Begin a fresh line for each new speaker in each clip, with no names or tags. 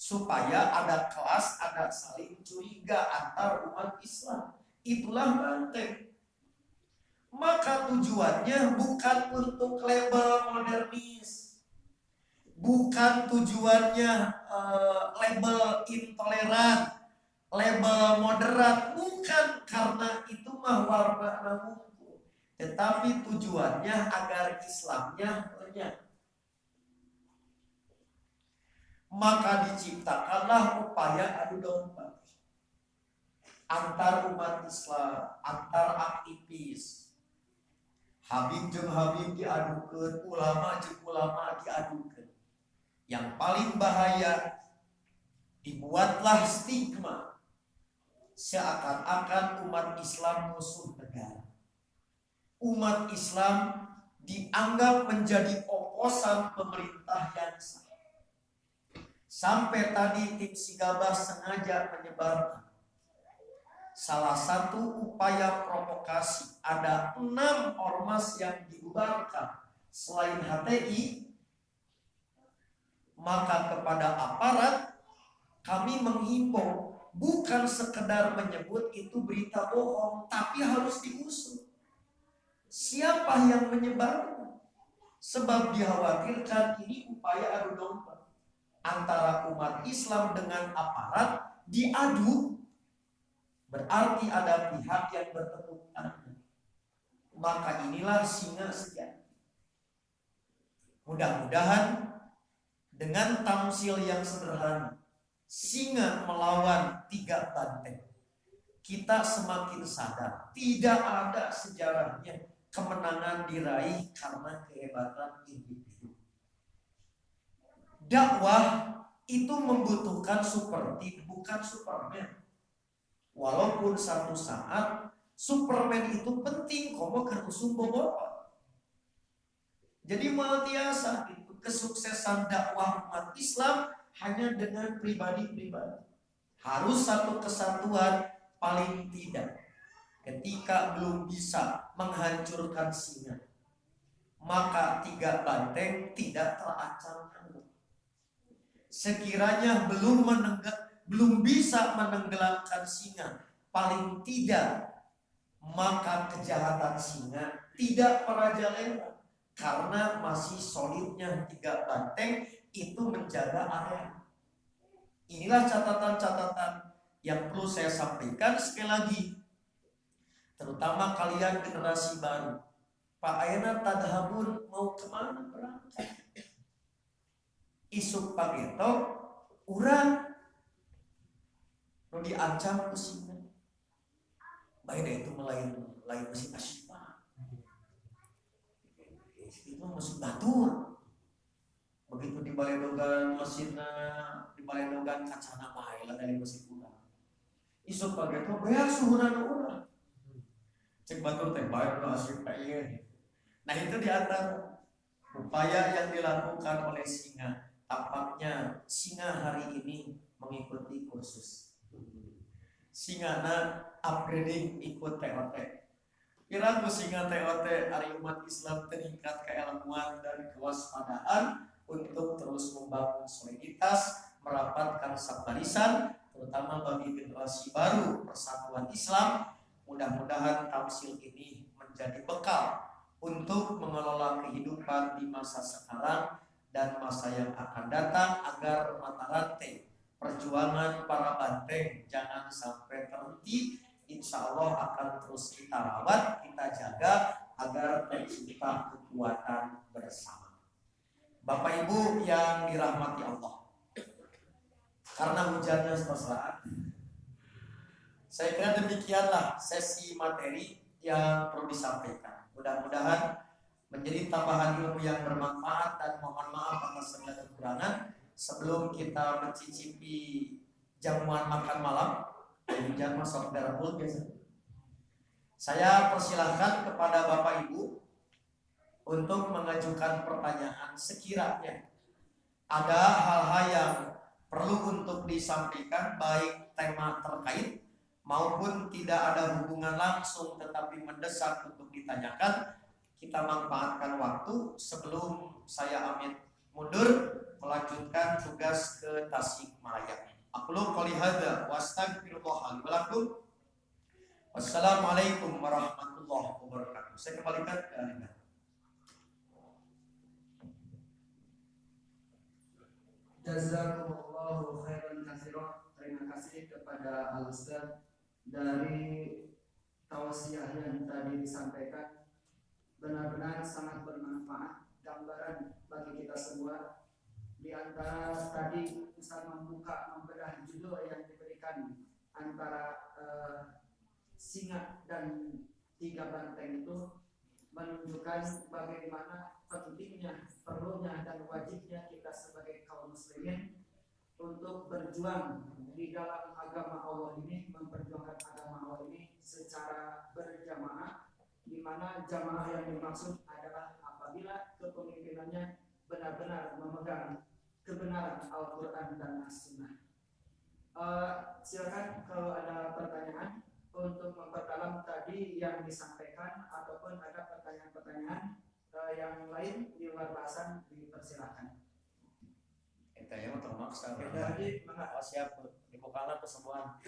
supaya ada kelas, ada saling curiga antar umat Islam. Itulah banteng. Maka tujuannya bukan untuk label modernis, bukan tujuannya label intoleran, label moderat, bukan, karena itu mah warna namuku, tetapi tujuannya agar Islamnya lenyap. Maka diciptakanlah upaya adu domba antar umat Islam, antar aktivis. Habib jeung Habib diadukeun, ulama jeung ulama diadukeun. Yang paling bahaya, dibuatlah stigma seakan-akan umat Islam musuh negara. Umat Islam dianggap menjadi oposan pemerintah yang sah. Sampai tadi tim Sigabah sengaja menyebarkan salah satu upaya provokasi, ada 6 ormas yang dibubarkan selain HTI. Maka kepada aparat kami menghimbau, bukan sekedar menyebut itu berita bohong, tapi harus diusut siapa yang menyebarkan, sebab dikhawatirkan ini upaya adu domba antara umat Islam dengan aparat. Diadu berarti ada pihak yang bertepuk tangan. Maka inilah singa sejati. Mudah-mudahan dengan tamsil yang sederhana, singa melawan 3 banteng, kita semakin sadar tidak ada sejarahnya kemenangan diraih karena kehebatan individu. Dakwah itu membutuhkan super team, bukan Superman. Walaupun satu saat Superman itu penting, komo kerusum bobot. Jadi maltiasa itu kesuksesan dakwah umat Islam hanya dengan pribadi-pribadi. Harus satu kesatuan paling tidak. Ketika belum bisa menghancurkan singa, maka 3 banteng tidak terancam. Sekiranya belum bisa menenggelamkan singa, paling tidak maka kejahatan singa tidak merajalela, karena masih solidnya 3 banteng itu menjaga area. Inilah catatan-catatan yang perlu saya sampaikan sekali lagi, terutama kalian generasi baru. Pak Aina tadhabun, mau kemana berangkat? Isuk pageto urang nu diancam ku singa. Baik itu lain mesin asyifa. Itu mesin batur. Begitu dibaledogan mesinna, dibaledogan kacana bae lah dari mesin urang. Isuk pageto beak suhunan urang. Cek batur teh bae nu asyifa ieu. Nah, itu di antara upaya yang dilakukan oleh singa. Tampaknya singa hari ini mengikuti kursus. Singana upgrading ikut TOT. Kira ku singa TOT hari umat Islam meningkat keilmuan dan kewaspadaan untuk terus membangun soliditas, merapatkan barisan, terutama bagi generasi baru persatuan Islam. Mudah-mudahan tamsil ini menjadi bekal untuk mengelola kehidupan di masa sekarang dan masa yang akan datang, agar mata rantai perjuangan para banteng jangan sampai terhenti. Insya Allah akan terus kita rawat, kita jaga agar tercipta kekuatan bersama. Bapak Ibu yang dirahmati Allah, karena hujannya selesai, saya kira demikianlah sesi materi yang perlu disampaikan. Mudah-mudahan menjadi tambahan ilmu yang bermanfaat, dan mohon maaf atas segala kekurangan. Sebelum kita mencicipi jamuan makan malam, hujan masuk darabul biasa, saya persilahkan kepada Bapak Ibu untuk mengajukan pertanyaan sekiranya ada hal-hal yang perlu untuk disampaikan, baik tema terkait maupun tidak ada hubungan langsung tetapi mendesak untuk ditanyakan. Kita manfaatkan waktu sebelum saya amit mundur. melanjutkan tugas ke Tasikmalaya. Aqulu qouli hadza wa astaghfirullah li wa lakum. Wassalamualaikum warahmatullahi wabarakatuh. Saya kembalikan ke Anda.
Jazakumullahu khairan katsiran. Terima kasih kepada Al-Ustaz dari tausiah yang tadi disampaikan. Benar-benar sangat bermanfaat, gambaran bagi kita semua. Di antara tadi Ustaz membedah judul yang diberikan antara singa dan 3 banteng itu menunjukkan bagaimana pentingnya, perlunya dan wajibnya kita sebagai kaum muslimin untuk berjuang di dalam agama Allah ini, memperjuangkan agama Allah ini secara berjamaah, di mana jamaah yang dimaksud adalah apabila kepemimpinannya benar-benar memegang kebenaran Al-Quran dan As-Sunnah. Silakan kalau ada pertanyaan untuk memperdalam tadi yang disampaikan, ataupun ada pertanyaan-pertanyaan yang lain di luar bahasan, dipersilakan.
Kita yang termaksa.
Jadi,
siap dibukalah kesembuhan.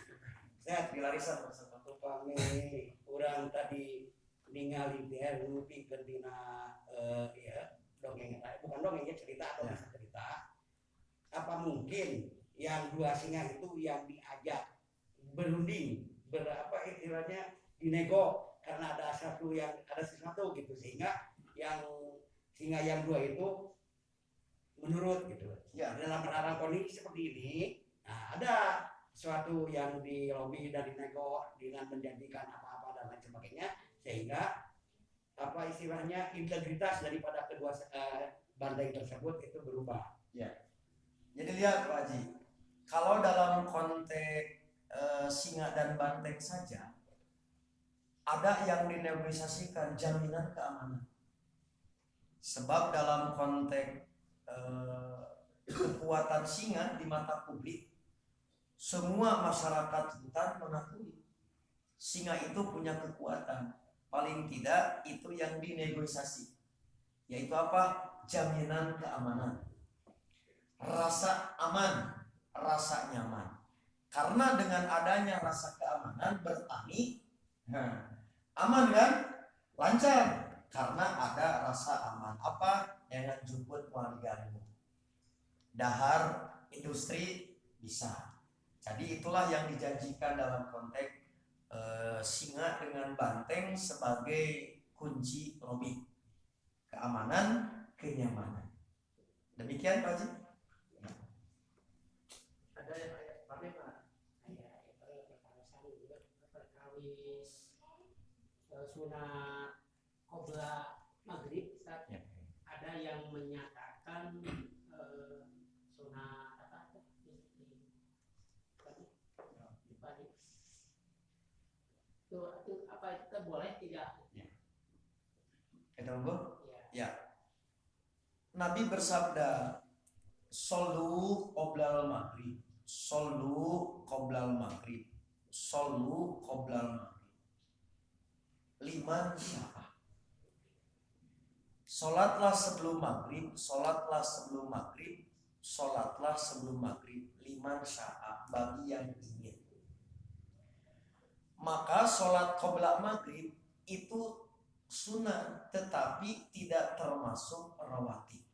Sehat dilarisan bersama
kami kurang tadi ningali dia nupi kendina ya dongeng, bukan dongeng ya, cerita atau bisa cerita. Apa mungkin yang 2 singa itu yang diajak berunding, berapa istilahnya dinego karena ada sesuatu gitu, sehingga yang singa yang 2 itu menurut gitu ya, dalam penarang kondisi seperti ini. Nah, ada sesuatu yang dilobi dan dinego dengan menjanjikan apa-apa dan lain sebagainya, sehingga apa istilahnya integritas daripada kedua banteng tersebut itu berubah.
Ya. Jadi lihat Pak Haji, kalau dalam konteks singa dan banteng saja ada yang dinegosiasikan jaminan keamanan. Sebab dalam konteks kekuatan singa di mata publik, semua masyarakat hutan mengakui singa itu punya kekuatan. Paling tidak itu yang dinegosiasi, yaitu apa? Jaminan keamanan, rasa aman, rasa nyaman. Karena dengan adanya rasa keamanan bertani, aman kan? Lancar. Karena ada rasa aman. Apa? Dengan jemput wargamu. Dahar industri bisa. Jadi itulah yang dijanjikan dalam konteks singa dengan banteng sebagai kunci lobby keamanan, kenyamanan. Demikian Pak Haji.
ada yang pamit Pak.
Perkawis sunat qobla maghrib, Ustaz.
Ya.
Ada yang menyatakan sunat apa itu apa, itu boleh tidak?
Kita tunggu.
Ya.
Ya. Nabi bersabda, "Shollu qoblal maghrib, shollu qoblal maghrib, shollu qoblal maghrib." Liman sya'a. Salatlah sebelum maghrib, salatlah sebelum maghrib, salatlah sebelum maghrib. Liman sya'a, bagi yang ingin. Maka salat qobla maghrib itu sunnah, tetapi tidak termasuk rawatib.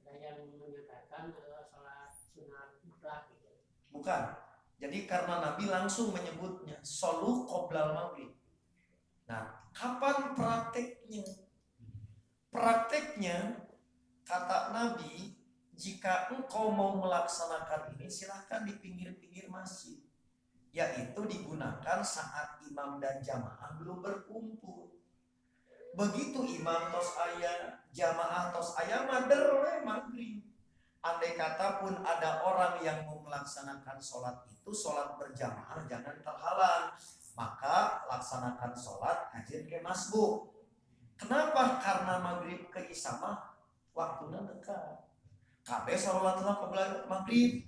Ada yang menyatakan salat sunat mutlak gitu.
Bukan. Jadi karena Nabi langsung menyebutnya solu qoblal maghrib. Nah, kapan prakteknya? Prakteknya kata Nabi, jika engkau mau melaksanakan ini silahkan di pinggir-pinggir masjid, yaitu digunakan saat imam dan jamaah belum berkumpul. Begitu imam tos aya, jamaah tos aya, mader maghrib. Andai kata pun ada orang yang mau melaksanakan sholat itu, sholat berjamaah jangan terhalang, maka laksanakan sholat hajin ke masbuk. Kenapa? Karena maghrib ke isya waktunya dekat. Kabeh sholatlah qobla maghrib.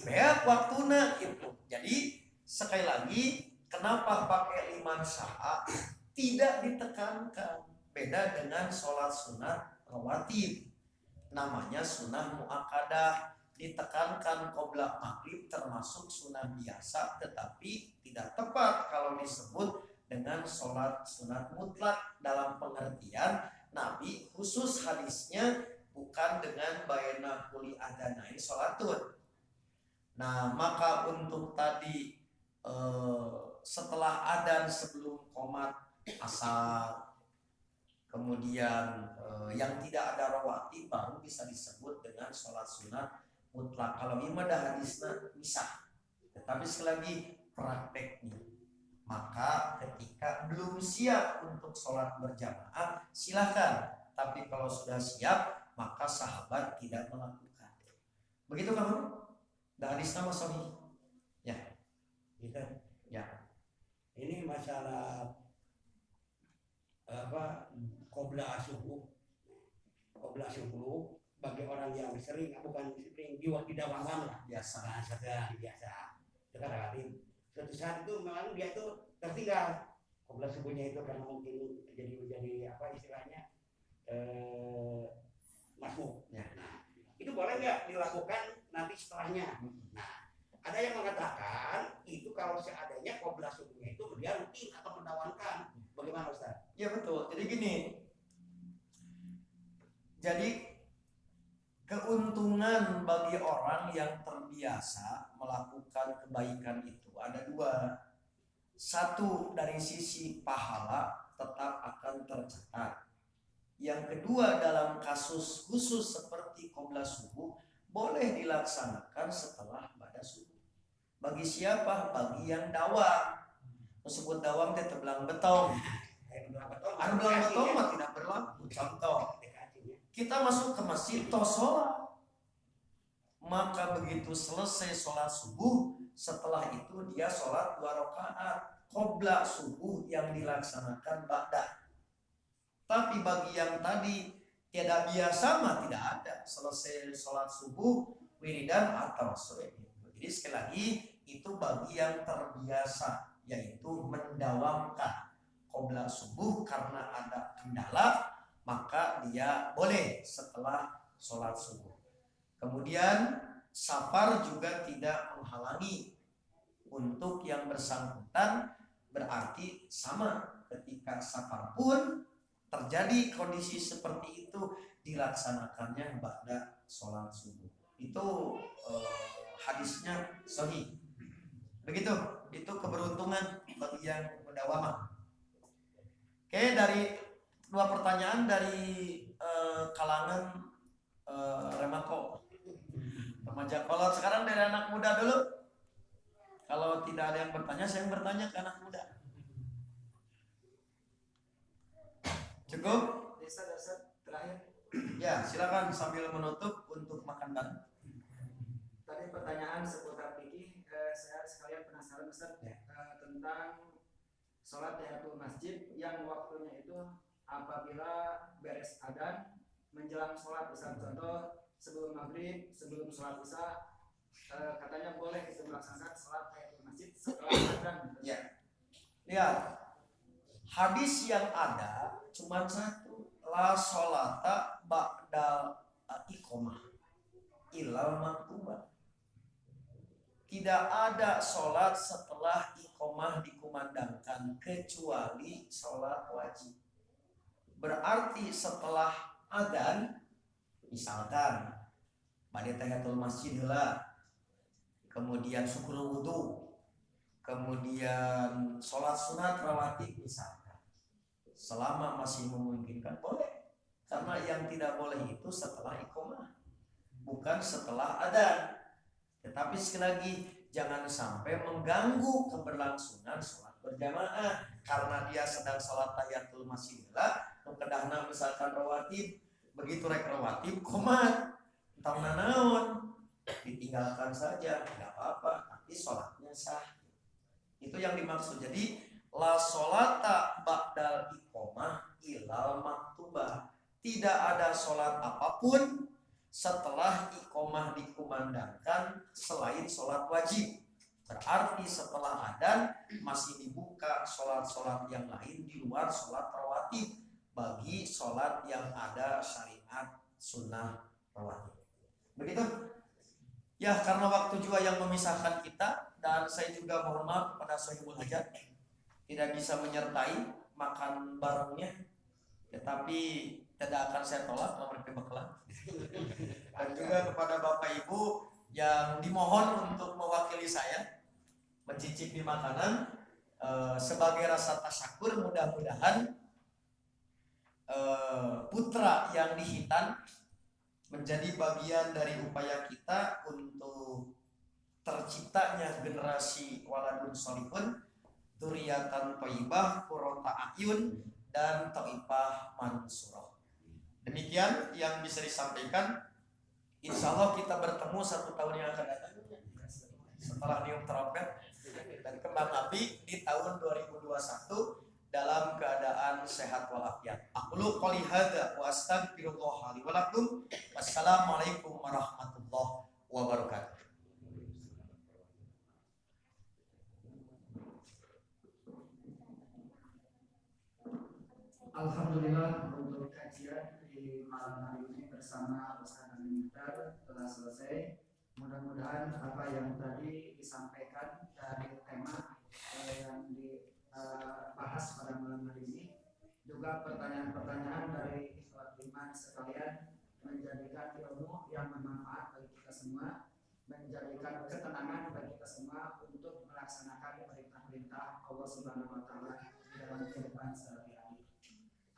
Beak waktuna itu. Jadi sekali lagi, kenapa pakai liman sya'a? Tidak ditekankan. Beda dengan sholat sunat rawatib. namanya sunnah muakkadah. Ditekankan qobla maghrib termasuk sunnah biasa, tetapi tidak tepat kalau disebut dengan sholat sunat mutlak, dalam pengertian Nabi khusus hadisnya bukan dengan bayna kuli adanain sholatun. Nah, maka untuk tadi setelah adzan sebelum qomat asar, kemudian yang tidak ada rawatib baru bisa disebut dengan sholat sunat mutlak. Kalau ini ada hadisnya bisa, tetapi sekali lagi prakteknya. Maka ketika belum siap untuk sholat berjamaah silahkan, tapi kalau sudah siap maka sahabat tidak melakukan. Begitu kamu? Dah hadis nama sahih. Ya.
Gitu.
Ya.
Ini masalah qobla subuh bagi orang yang sering, bukan sering jiwa tidak wawang lah,
Biasa.
nah, biasa. Sekarang suatu saat itu memang dia itu tertinggal qobla subuhnya itu karena mungkin jadi apa istilahnya masuk.
Ya.
Nah, itu boleh nggak dilakukan nanti setelahnya? Nah, ada yang mengatakan itu kalau seadanya qobla subuhnya itu dia rutin atau mendawankan. Bagaimana Ustaz?
Ya betul. Jadi gini. Jadi keuntungan bagi orang yang terbiasa melakukan kebaikan itu ada dua. Satu, dari sisi pahala tetap akan tercatat. Yang kedua, dalam kasus khusus seperti qobla subuh boleh dilaksanakan setelah ba'da subuh. Bagi siapa? Bagi yang dawam. Tersebut dawam dia terbelang betong. Anu belang betong mah tidak berlaku. Contoh, kita masuk ke masjid tos sholat, maka begitu selesai sholat subuh, setelah itu dia sholat 2 rakaat qobla subuh yang dilaksanakan ba'da. Tapi bagi yang tadi tidak biasa mah tidak ada, selesai sholat subuh wiridan atau sore. Jadi sekali lagi itu bagi yang terbiasa, yaitu mendawamkan qobla subuh karena ada kendala, maka dia boleh setelah sholat subuh. Kemudian safar juga tidak menghalangi untuk yang bersangkutan, berarti sama ketika safar pun terjadi kondisi seperti itu dilaksanakannya ba'da sholat subuh. Itu hadisnya sahih. Begitu, itu keberuntungan bagi yang mendawamah. Oke, dari 2 pertanyaan dari kalangan Remako, remaja kolot. Sekarang dari anak muda dulu. Kalau tidak ada yang bertanya, saya yang bertanya ke anak muda. Cukup?
Terakhir.
Ya, silakan sambil menutup untuk makan bareng.
Tadi pertanyaan seputar fikih, saya sekalian penasaran Ustaz tentang sholat tahiyatul masjid yang waktunya itu apabila beres adzan menjelang sholat Ustaz. Contoh sebelum maghrib, sebelum sholat isya, katanya boleh itu melaksanakan sholat tahiyatul masjid setelah adzan.
Ya. Lihat, hadis yang ada cuma satu, la sholata ba'dal iqomah ilal maktubah. Tidak ada sholat setelah iqomah dikumandangkan kecuali sholat wajib. Berarti setelah adzan, misalkan pada tahiyatul masjid lah, kemudian syukur wudu, kemudian sholat sunat rawatib misalkan, selama masih memungkinkan boleh. Karena yang tidak boleh itu setelah iqomah, bukan setelah adzan. Tetapi sekali lagi jangan sampai mengganggu keberlangsungan sholat berjamaah karena dia sedang sholat tahiyatul masjid lah, kedahna misalkan rawatib, begitu rek rawatib qomat entah naon ditinggalkan saja tidak apa-apa, tapi sholatnya sah. Itu yang dimaksud. Jadi la sholata ba'dal iqomah ilal maktubah. Tidak ada sholat apapun setelah iqomah dikumandangkan selain sholat wajib. Berarti setelah adzan masih dibuka sholat-sholat yang lain di luar sholat rawatib bagi sholat yang ada syariat sunnah rawatib. Begitu? Ya, karena waktu juga yang memisahkan kita, dan saya juga mohon maaf kepada Sohibul Hajat tidak bisa menyertai makan barengnya, tetapi tidak akan saya tolak kalau mereka bakalan. Dan juga kepada Bapak Ibu yang dimohon untuk mewakili saya mencicipi makanan sebagai rasa tasyakur, mudah-mudahan putra yang dihitan menjadi bagian dari upaya kita untuk terciptanya generasi waladun sholihun, dzurriyyatan thayyibah, qurrata a'yun, dan thaifah mansurah. Demikian yang bisa disampaikan. Insya Allah kita bertemu 1 tahun yang akan datang setelah nium trompet dan kembang api di tahun 2021 dalam keadaan sehat walafiat. Aqulu qouli hadza wa astaghfirullah li wa lakum. Wassalamualaikum warahmatullahi wabarakatuh.
Alhamdulillah untuk kajian di malam hari ini bersama Ustaz Amin Mukhtar telah selesai. Mudah-mudahan apa yang tadi disampaikan dari tema yang dibahas pada malam hari ini, juga pertanyaan-pertanyaan dari ikhwat iman sekalian, menjadikan ilmu yang bermanfaat bagi kita semua, menjadikan ketenangan bagi kita semua untuk melaksanakan perintah-perintah Allah Subhanahu wa taala dalam kehidupan sehari-hari.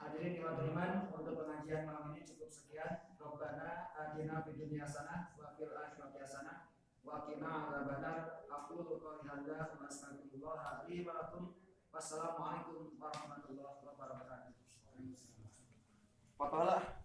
Hadirin yang beriman, untuk pengajian malam ini cukup sekian. Rabbana atina fid dunya hasanah wa fil akhirati hasanah wa qina adzabannar. Aqulu qouli hadza wa astaghfirullah li wa lakum. Wassalamualaikum warahmatullahi wabarakatuh.
Patahlah.